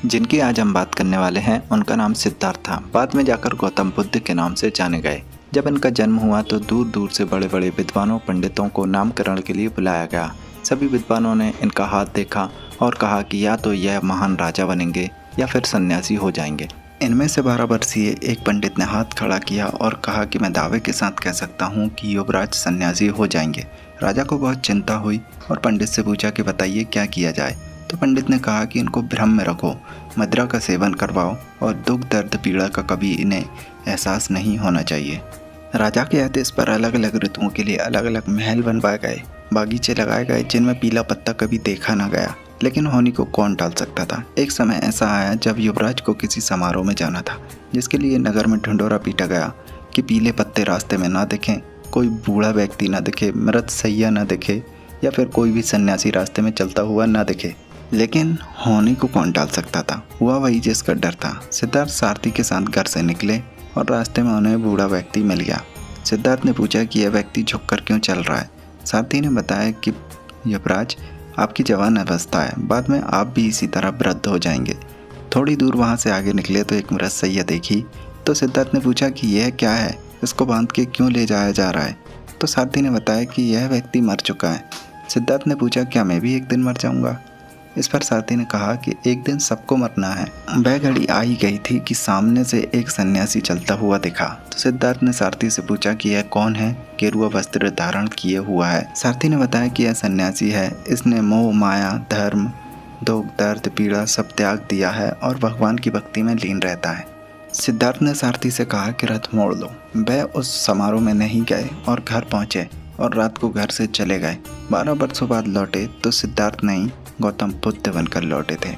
जिनकी आज हम बात करने वाले हैं उनका नाम सिद्धार्थ था। बाद में जाकर गौतम बुद्ध के नाम से जाने गए। जब इनका जन्म हुआ तो दूर दूर से बड़े बड़े विद्वानों पंडितों को नामकरण के लिए बुलाया गया। सभी विद्वानों ने इनका हाथ देखा और कहा कि या तो यह महान राजा बनेंगे या फिर सन्यासी हो जाएंगे। इनमें से 12 वर्षीय एक पंडित ने हाथ खड़ा किया और कहा कि मैं दावे के साथ कह सकता हूँ कि युवराज सन्यासी हो जाएंगे। राजा को बहुत चिंता हुई और पंडित से पूछा कि बताइए क्या किया जाए। तो पंडित ने कहा कि इनको भ्रम में रखो, मदिरा का सेवन करवाओ और दुख दर्द पीड़ा का कभी इन्हें एहसास नहीं होना चाहिए। राजा के आदेश पर अलग अलग ऋतुओं के लिए अलग अलग महल बनवाए गए, बागीचे लगाए गए जिनमें पीला पत्ता कभी देखा न गया। लेकिन होनी को कौन टाल सकता था। एक समय ऐसा आया जब युवराज को किसी समारोह में जाना था, जिसके लिए नगर में ढिंढोरा पीटा गया कि पीले पत्ते रास्ते में ना दिखें, कोई बूढ़ा व्यक्ति ना दिखे, मृत सैया ना दिखे या फिर कोई भी सन्यासी रास्ते में चलता हुआ ना दिखे। लेकिन होनी को कौन टाल सकता था। हुआ वही जिसका डर था। सिद्धार्थ सारथी के साथ घर से निकले और रास्ते में उन्हें बूढ़ा व्यक्ति मिल गया। सिद्धार्थ ने पूछा कि यह व्यक्ति झुककर क्यों चल रहा है। सारथी ने बताया कि युवराज, आपकी जवान अवस्था है, बाद में आप भी इसी तरह वृद्ध हो जाएंगे। थोड़ी दूर वहाँ से आगे निकले तो एक मृत सैया देखी। तो सिद्धार्थ ने पूछा कि यह क्या है, इसको बांध के क्यों ले जाया जा रहा है। तो सारथी ने बताया कि यह व्यक्ति मर चुका है। सिद्धार्थ ने पूछा क्या मैं भी एक दिन मर जाऊंगा। इस पर सारथी ने कहा कि एक दिन सबको मरना है। वह घड़ी आ ही गई थी कि सामने से एक सन्यासी चलता हुआ दिखा। तो सिद्धार्थ ने सारथी से पूछा कि यह कौन है, गेरुआ वस्त्र धारण किए हुआ है। सारथी ने बताया कि यह सन्यासी है, इसने मोह माया धर्म दुख दर्द पीड़ा सब त्याग दिया है और भगवान की भक्ति में लीन रहता है। सिद्धार्थ ने सारथी से कहा कि रथ मोड़ लो। वह उस समारोह में नहीं गए और घर पहुंचे और रात को घर से चले गए। 12 वर्षों बाद लौटे तो सिद्धार्थ नहीं गौतम बुद्ध बनकर लौटे थे।